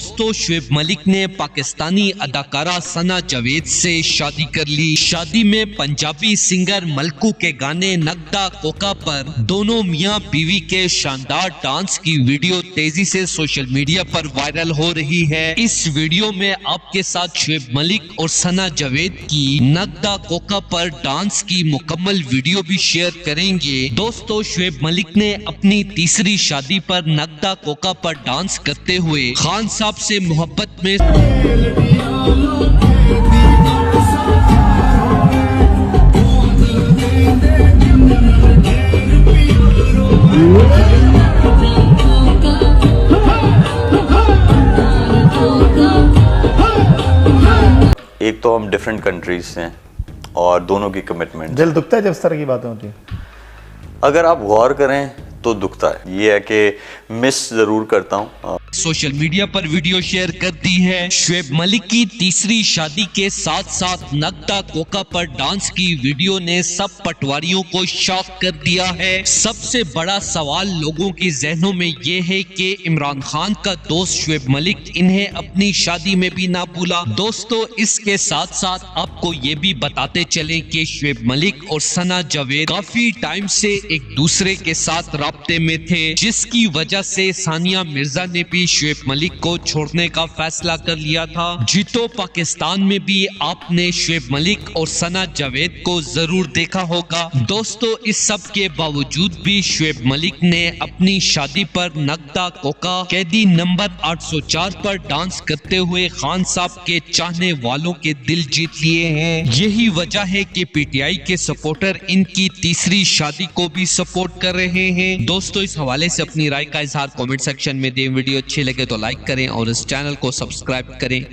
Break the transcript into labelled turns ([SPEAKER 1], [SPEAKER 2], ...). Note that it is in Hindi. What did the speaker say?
[SPEAKER 1] दोस्तों शुएब मलिक ने पाकिस्तानी अदाकारा सना जावेद से शादी कर ली। शादी में पंजाबी सिंगर मलकू के गाने नगदा कोका पर दोनों मियां बीवी के शानदार डांस की वीडियो तेजी से सोशल मीडिया पर वायरल हो रही है। इस वीडियो में आपके साथ शुएब मलिक और सना जावेद की नगदा कोका पर डांस की मुकम्मल वीडियो भी शेयर करेंगे। दोस्तों शुएब मलिक ने अपनी तीसरी शादी पर नगदा कोका पर डांस करते हुए खान साहब से मोहब्बत में
[SPEAKER 2] एक तो हम डिफरेंट कंट्रीज से हैं और दोनों की कमिटमेंट।
[SPEAKER 3] दिल दुखता है जब इस तरह की बातें होती हैं?
[SPEAKER 2] अगर आप गौर करें तो दुखता है। ये है कि मिस जरूर करता हूँ।
[SPEAKER 1] सोशल मीडिया पर वीडियो शेयर कर दी है। शुएब मलिक की तीसरी शादी के साथ साथ नगदा कोका पर डांस की वीडियो ने सब पटवारियों को शॉक कर दिया है। सबसे बड़ा सवाल लोगों की जहनों में ये है कि इमरान खान का दोस्त शुएब मलिक इन्हें अपनी शादी में भी ना भूला। दोस्तों इसके साथ साथ आपको ये भी बताते चले कि शुएब मलिक और सना जावेद काफी टाइम से एक दूसरे के साथ राब्ते में थे, जिसकी वजह से सानिया मिर्जा ने भी शुएब मलिक को छोड़ने का फैसला कर लिया था। जीतो पाकिस्तान में भी आपने शुएब मलिक और सना जावेद को जरूर देखा होगा। दोस्तों इस सब के बावजूद भी शुएब मलिक ने अपनी शादी पर नगदा कोका कैदी नंबर 804 पर डांस करते हुए खान साहब के चाहने वालों के दिल जीत लिए हैं। यही वजह है कि पीटीआई के सपोर्टर इनकी तीसरी शादी को भी सपोर्ट कर रहे हैं। दोस्तों इस हवाले से अपनी राय का इजहार कमेंट सेक्शन में दें। वीडियो अच्छी लगे तो लाइक करें और इस चैनल को सब्सक्राइब करें।